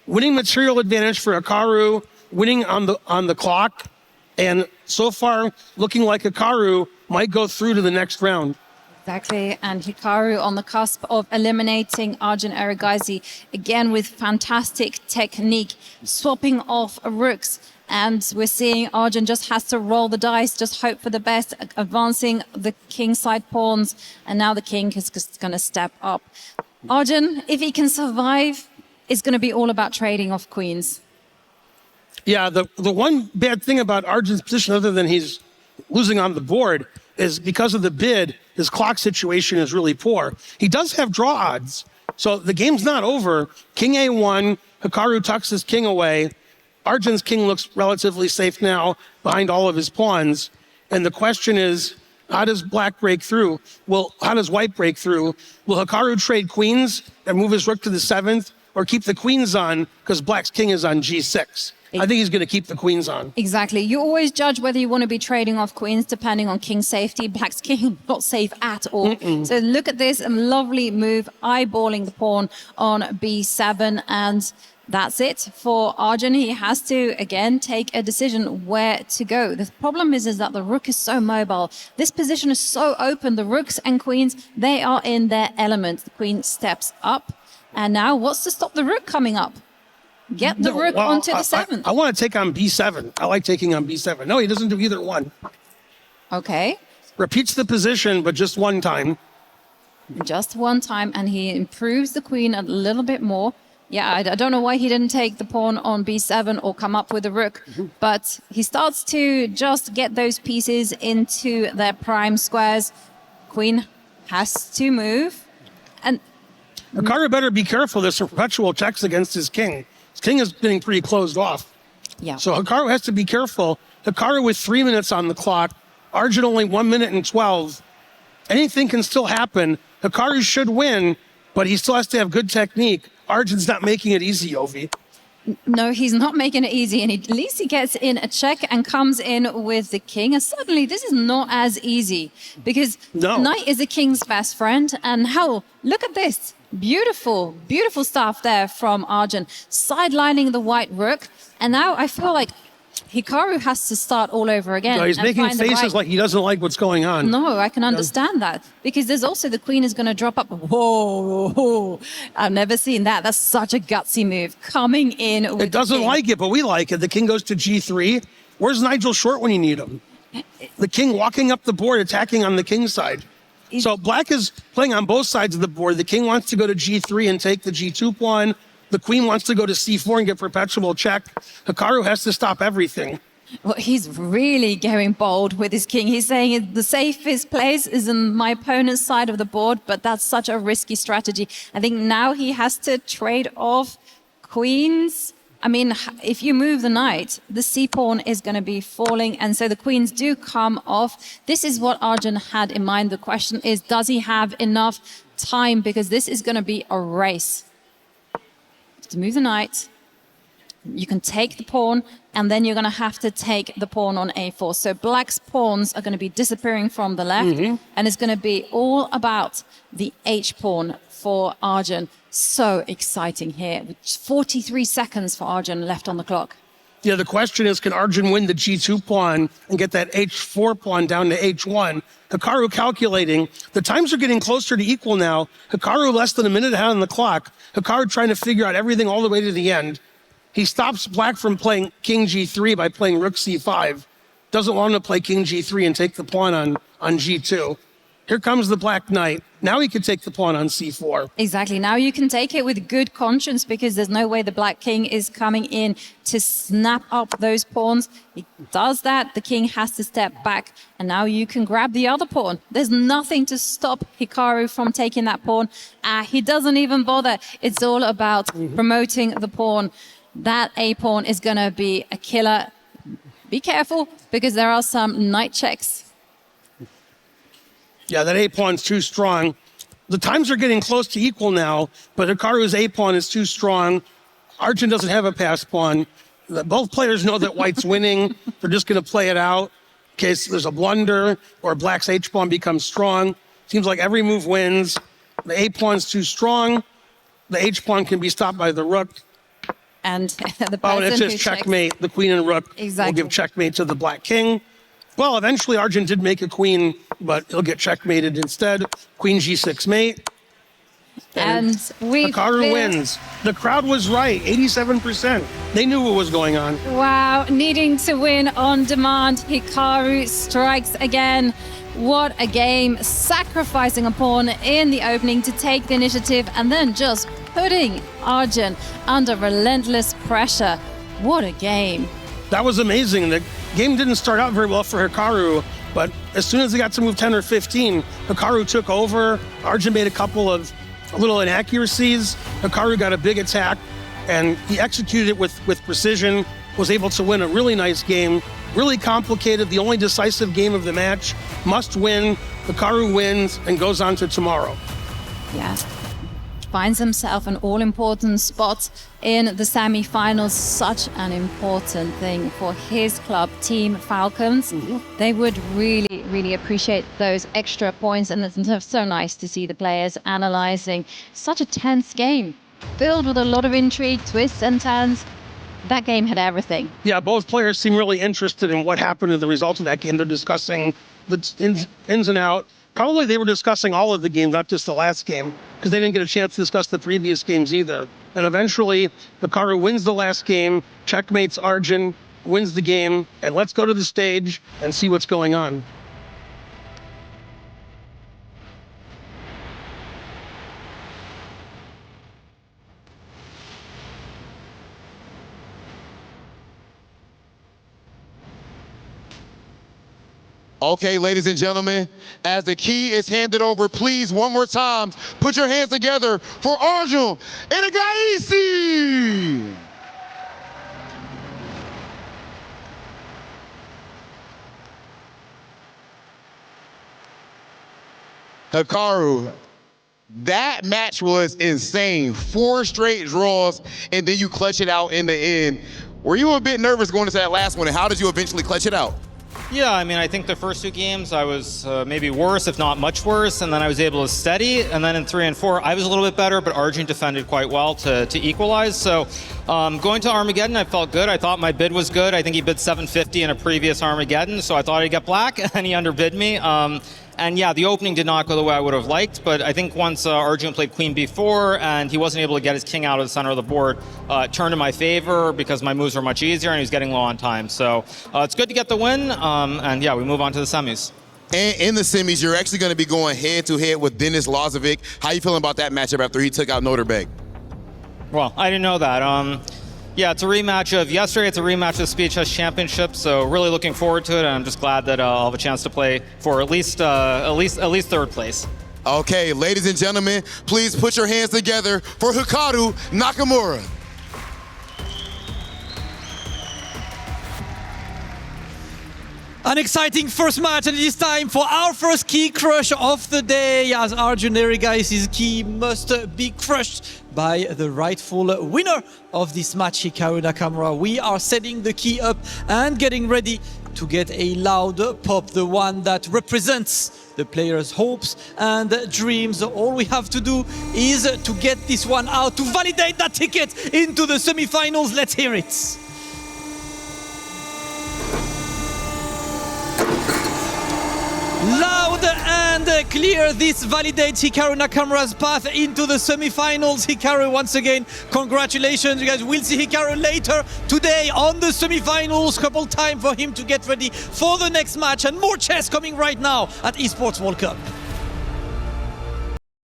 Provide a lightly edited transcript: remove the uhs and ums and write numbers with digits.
winning material advantage for Hikaru, winning on the clock, and so far looking like Hikaru might go through to the next round. Exactly, and Hikaru on the cusp of eliminating Arjun Erigaisi, again with fantastic technique, swapping off rooks. And we're seeing Arjun just has to roll the dice, just hope for the best, advancing the kingside pawns. And now the king is just going to step up. Arjun, if he can survive, it's going to be all about trading off queens. Yeah, the one bad thing about Arjun's position, other than he's losing on the board, is because of the bid, his clock situation is really poor. He does have draw odds. So the game's not over. King A1, Hikaru tucks his king away. Arjun's king looks relatively safe now behind all of his pawns. And the question is, how does black break through? Well, how does white break through? Will Hikaru trade queens and move his rook to the 7th, or keep the queens on because black's king is on G6? I think he's going to keep the queens on. Exactly. You always judge whether you want to be trading off queens depending on king safety. Black's king not safe at all. So look at this lovely move, eyeballing the pawn on B7, and that's it for Arjun. He has to, again, take a decision where to go. The problem is that the rook is so mobile. This position is so open. The rooks and queens, they are in their element. The queen steps up. And now what's to stop the rook coming up? Get the rook onto the 7th. I want to take on B7. I like taking on B7. No, he doesn't do either one. Okay. Repeats the position, but just one time. Just one time, and he improves the queen a little bit more. Yeah, I don't know why he didn't take the pawn on B7 or come up with a rook, but he starts to just get those pieces into their prime squares. Queen has to move. And Hikaru better be careful. There's some perpetual checks against his king. His king is getting pretty closed off. yeah. So Hikaru has to be careful. Hikaru with 3 minutes on the clock. Arjun only 1 minute and 12. Anything can still happen. Hikaru should win, but he still has to have good technique. Arjun's not making it easy, Ovi. No, he's not making it easy, and at least he gets in a check and comes in with the king. And suddenly, this is not as easy because knight is the king's best friend. And hell, look at this. Beautiful, beautiful stuff there from Arjun, sidelining the white rook. And now I feel like Hikaru has to start all over again. No, he's making faces like he doesn't like what's going on. No, I can understand that. Because there's also the queen is going to drop up. Whoa, I've never seen that. That's such a gutsy move. Coming in with It doesn't like it, but we like it. The king goes to G3. Where's Nigel Short when you need him? The king walking up the board, attacking on the king's side. So black is playing on both sides of the board. The king wants to go to G3 and take the G2 pawn. The queen wants to go to C4 and get perpetual check. Hikaru has to stop everything. Well, he's really going bold with his king. He's saying the safest place is in my opponent's side of the board, but that's such a risky strategy. I think now he has to trade off queens. I mean, if you move the knight, the c-pawn is going to be falling, and so the queens do come off. This is what Arjun had in mind. The question is, does he have enough time? Because this is going to be a race. To move the knight, you can take the pawn, and then you're going to have to take the pawn on a4. So black's pawns are going to be disappearing from the left, and it's going to be all about the h-pawn for Arjun. So exciting here. 43 seconds for Arjun left on the clock. Yeah, the question is, can Arjun win the G2 pawn and get that H4 pawn down to H1? Hikaru calculating. The times are getting closer to equal now. Hikaru less than a minute ahead on the clock. Hikaru trying to figure out everything all the way to the end. He stops black from playing King G3 by playing Rook C5. Doesn't want to play King G3 and take the pawn on G2. Here comes the black knight. Now he can take the pawn on C4. Exactly. Now you can take it with good conscience because there's no way the black king is coming in to snap up those pawns. He does that. The king has to step back. And now you can grab the other pawn. There's nothing to stop Hikaru from taking that pawn. He doesn't even bother. It's all about promoting the pawn. That A pawn is going to be a killer. Be careful because there are some knight checks. Yeah, that A-pawn's too strong. The times are getting close to equal now, but Hikaru's A-pawn is too strong. Arjun doesn't have a pass pawn. Both players know that white's winning. They're just going to play it out in case there's a blunder or black's H-pawn becomes strong. Seems like every move wins. The A-pawn's too strong. The H-pawn can be stopped by the rook. And the person Oh, and it's who just checks- checkmate. The queen and rook Exactly. will give checkmate to the black king. Well, eventually Arjun did make a queen, but he'll get checkmated instead. Queen g6 mate. And we Hikaru feel- wins. The crowd was right, 87%. They knew what was going on. Wow, needing to win on demand. Hikaru strikes again. What a game. Sacrificing a pawn in the opening to take the initiative and then just putting Arjun under relentless pressure. What a game. That was amazing. The game didn't start out very well for Hikaru, but as soon as they got to move 10 or 15, Hikaru took over. Arjun made a couple of little inaccuracies. Hikaru got a big attack, and he executed it with precision, was able to win a really nice game. Really complicated, the only decisive game of the match. Must win. Hikaru wins and goes on to tomorrow. Yeah. Finds himself an all-important spot in the semi-finals. Such an important thing for his club, Team Falcons. They would really, really appreciate those extra points, and it's so nice to see the players analyzing such a tense game, filled with a lot of intrigue, twists and turns. That game had everything. Yeah, both players seem really interested in what happened to the results of that game. They're discussing the ins and outs. Probably they were discussing all of the games, not just the last game, because they didn't get a chance to discuss the previous games either. And eventually, Hikaru wins the last game, checkmates Arjun, wins the game, and let's go to the stage and see what's going on. Okay, ladies and gentlemen, as the key is handed over, please, one more time, put your hands together for Arjun Erigaisi. Hikaru, that match was insane. 4 straight draws, and then you clutch it out in the end. Were you a bit nervous going into that last one, and how did you eventually clutch it out? Yeah, I mean, I think the first 2 games I was maybe worse, if not much worse, and then I was able to steady. And then in 3 and 4, I was a little bit better, but Arjun defended quite well to equalize. So going to Armageddon, I felt good. I thought my bid was good. I think he bid 750 in a previous Armageddon, so I thought I'd get black, and he underbid me. And yeah, the opening did not go the way I would have liked, but I think once Arjun played queen b4 and he wasn't able to get his king out of the center of the board, it turned in my favor because my moves were much easier and he was getting low on time. So it's good to get the win, and yeah, we move on to the semis. And in the semis, you're actually going to be going head-to-head with Denis Lazovic. How you feeling about that matchup after he took out Noterbeck? Well, I didn't know that. Yeah, it's a rematch of yesterday. It's a rematch of the SPHS Championship, so really looking forward to it. And I'm just glad that I'll have a chance to play for at least 3rd place. Okay, ladies and gentlemen, please put your hands together for Hikaru Nakamura. An exciting first match, and it is time for our first key crush of the day, as Arjun Erigaisi's key must be crushed by the rightful winner of this match, Hikaru Nakamura. We are setting the key up and getting ready to get a loud pop, the one that represents the players' hopes and dreams. All we have to do is to get this one out to validate that ticket into the semi-finals. Let's hear it. Loud and clear, this validates Hikaru Nakamura's path into the semi-finals. Hikaru, once again, congratulations. You guys will see Hikaru later today on the semi-finals. Couple time for him to get ready for the next match, and more chess coming right now at Esports World Cup.